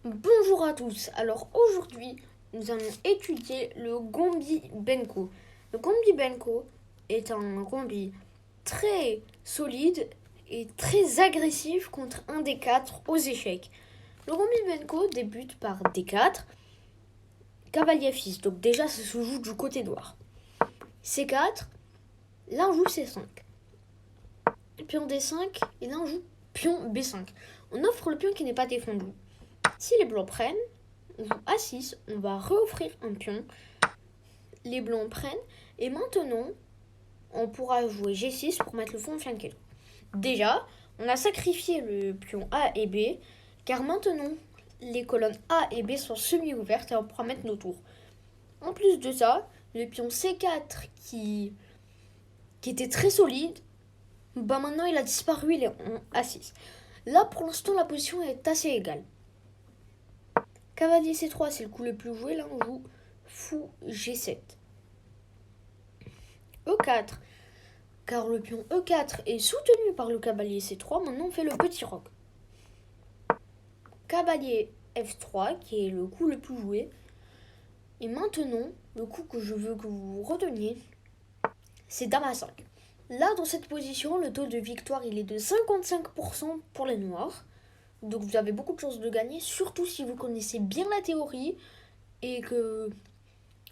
Bonjour à tous. Alors aujourd'hui, nous allons étudier le Gombi Benko. Le Gombi Benko est un Gombi très solide et très agressif contre un D4 aux échecs. Le Gombi Benko débute par D4, cavalier fils. Donc déjà, ça se joue du côté noir. C4, l'un joue C5. Pion D5 et l'un joue pion B5. On offre le pion qui n'est pas défendu. Si les blancs prennent, on joue A6, on va reoffrir un pion. Les blancs prennent et maintenant on pourra jouer G6 pour mettre le fou en flanqué. Déjà, on a sacrifié le pion A et B car maintenant les colonnes A et B sont semi-ouvertes et on pourra mettre nos tours. En plus de ça, le pion C4 qui était très solide, maintenant il a disparu, il est en A6. Là pour l'instant la position est assez égale. Cavalier C3, c'est le coup le plus joué. Là, on joue fou G7. E4, car le pion E4 est soutenu par le cavalier C3. Maintenant, on fait le petit roc. Cavalier F3, qui est le coup le plus joué. Et maintenant, le coup que je veux que vous reteniez, c'est Dame A5. Là, dans cette position, le taux de victoire, il est de 55% pour les noirs. Donc vous avez beaucoup de chances de gagner, surtout si vous connaissez bien la théorie et que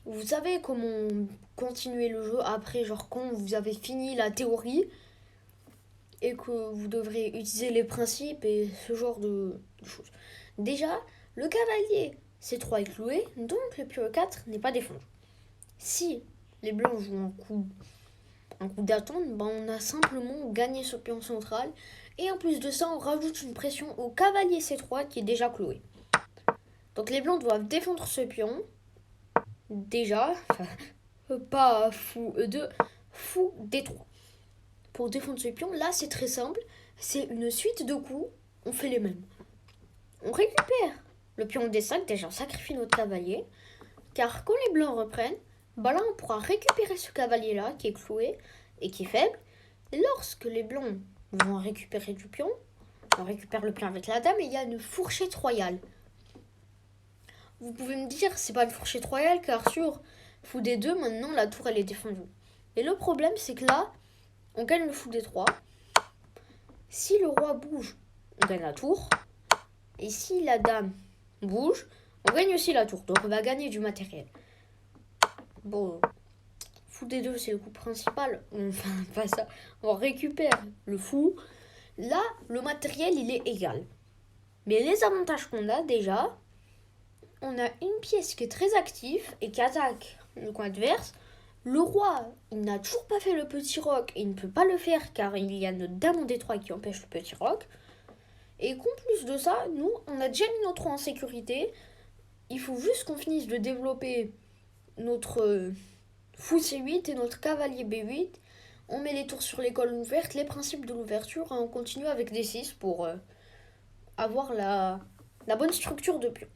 vous savez comment continuer le jeu après, genre quand vous avez fini la théorie et que vous devrez utiliser les principes et ce genre de choses. Déjà, le cavalier C3 est cloué, donc le pion E4 n'est pas défendu. Si les blancs jouent un coup d'attente, on a simplement gagné ce pion central. Et en plus de ça, on rajoute une pression au cavalier C3 qui est déjà cloué. Donc les blancs doivent défendre ce pion. Déjà, pas fou E2, fou D3. Pour défendre ce pion, là c'est très simple. C'est une suite de coups, on fait les mêmes. On récupère le pion D5, déjà on sacrifie notre cavalier. Car quand les blancs reprennent, là on pourra récupérer ce cavalier là qui est cloué et qui est faible. Et lorsque les blancs vont récupérer du pion, on récupère le pion avec la dame et il y a une fourchette royale. Vous pouvez me dire c'est pas une fourchette royale car sur fou D2 maintenant la tour elle est défendue. Et le problème c'est que là on gagne le fou D3. Si le roi bouge, on gagne la tour. Et si la dame bouge, on gagne aussi la tour. Donc on va gagner du matériel. Bon, fou D2 c'est le coup principal. Enfin pas ça. On récupère le fou. Là le matériel il est égal. Mais les avantages qu'on a déjà, on a une pièce qui est très active et qui attaque le coin adverse. Le roi, il n'a toujours pas fait le petit roc et il ne peut pas le faire car il y a notre dame en D3 qui empêche le petit roc. Et qu'en plus de ça, nous, on a déjà mis notre roi en sécurité. Il faut juste qu'on finisse de développer notre fou C8 et notre cavalier B8. On met les tours sur les colonnes ouvertes, les principes de l'ouverture et on continue avec D6 pour avoir la bonne structure de pion.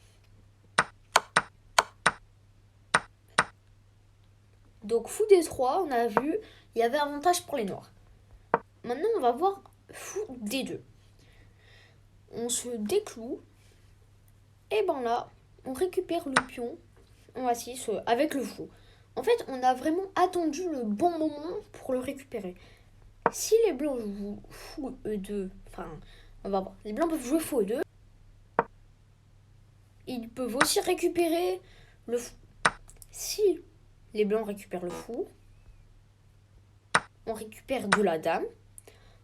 Donc fou D3, on a vu, il y avait avantage pour les noirs. Maintenant, on va voir fou D2. On se décloue. Et là, on récupère le pion en A6 avec le fou. En fait, on a vraiment attendu le bon moment pour le récupérer. Si les blancs jouent fou E2, enfin, on va voir, les blancs peuvent jouer fou E2. Ils peuvent aussi récupérer le fou. Si les blancs récupèrent le fou, on récupère de la dame.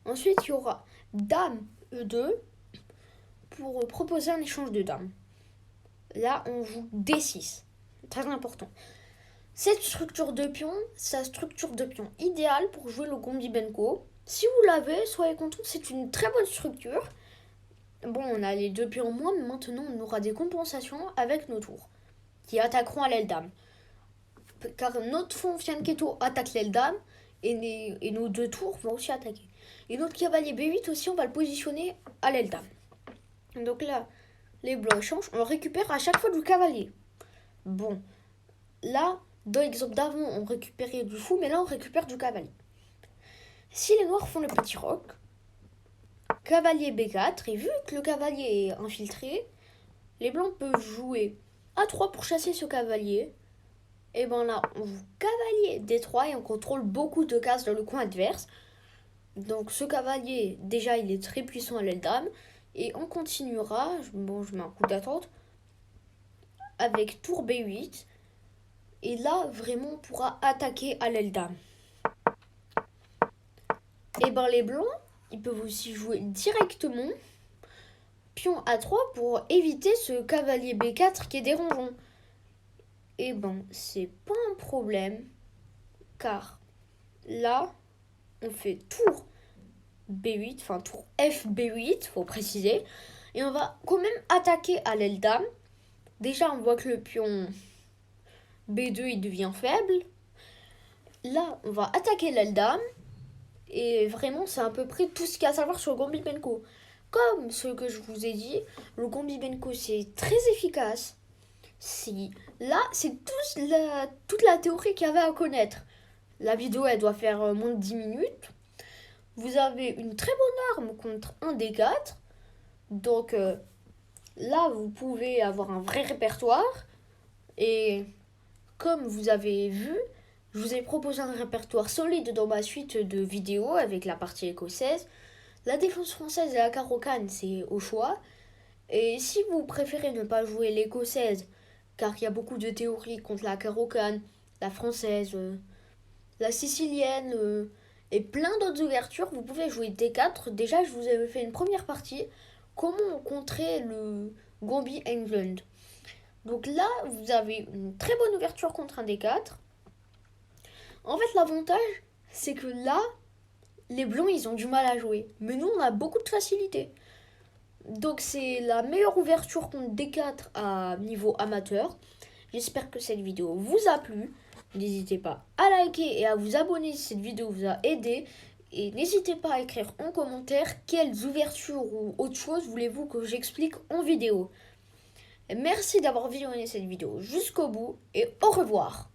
Ensuite, il y aura dame E2 pour proposer un échange de dames. Là, on joue D6. Très important. Cette structure de pion, c'est la structure de pion idéale pour jouer le Gombi Benko. Si vous l'avez, soyez content, c'est une très bonne structure. Bon, on a les deux pions en moins, mais maintenant on aura des compensations avec nos tours qui attaqueront à l'aile dame. Car notre fond Fianchetto attaque l'aile dame et nos deux tours vont aussi attaquer. Et notre cavalier B8 aussi, on va le positionner à l'aile dame. Donc là, les blancs échangent, on récupère à chaque fois du cavalier. Bon, là, dans l'exemple d'avant, on récupérait du fou, mais là, on récupère du cavalier. Si les noirs font le petit roc, cavalier B4, et vu que le cavalier est infiltré, les blancs peuvent jouer à 3 pour chasser ce cavalier. Et ben là, on joue cavalier D3 et on contrôle beaucoup de cases dans le coin adverse. Donc ce cavalier, déjà, il est très puissant à l'aile dame. Et on continuera, bon, je mets un coup d'attente, avec tour B8. Et là, vraiment, on pourra attaquer à l'aile dame. Et ben les blancs, ils peuvent aussi jouer directement pion A3 pour éviter ce cavalier B4 qui est dérangeant. Et ben, c'est pas un problème, car là, on fait tour B8, enfin tour FB8, faut préciser, et on va quand même attaquer à l'aile dame. Déjà, on voit que le pion B2, il devient faible. Là, on va attaquer l'aile dame, et vraiment, c'est à peu près tout ce qu'il y a à savoir sur le Gambit Benko. Comme ce que je vous ai dit, le Gambit Benko, c'est très efficace. Là, c'est toute la théorie qu'il y avait à connaître. La vidéo, elle doit faire moins de 10 minutes. Vous avez une très bonne arme contre un D4. Donc là, vous pouvez avoir un vrai répertoire. Et comme vous avez vu, je vous ai proposé un répertoire solide dans ma suite de vidéos avec la partie écossaise. La défense française et la carocane, c'est au choix. Et si vous préférez ne pas jouer l'écossaise, car il y a beaucoup de théories contre la carocane, la française, la sicilienne et plein d'autres ouvertures, vous pouvez jouer D4. Déjà, je vous avais fait une première partie, comment contrer le Gambit England. Donc là, vous avez une très bonne ouverture contre un D4. En fait, l'avantage, c'est que là, les blancs, ils ont du mal à jouer. Mais nous, on a beaucoup de facilité. Donc c'est la meilleure ouverture contre D4 à niveau amateur. J'espère que cette vidéo vous a plu. N'hésitez pas à liker et à vous abonner si cette vidéo vous a aidé. Et n'hésitez pas à écrire en commentaire quelles ouvertures ou autre chose voulez-vous que j'explique en vidéo. Merci d'avoir visionné cette vidéo jusqu'au bout et au revoir.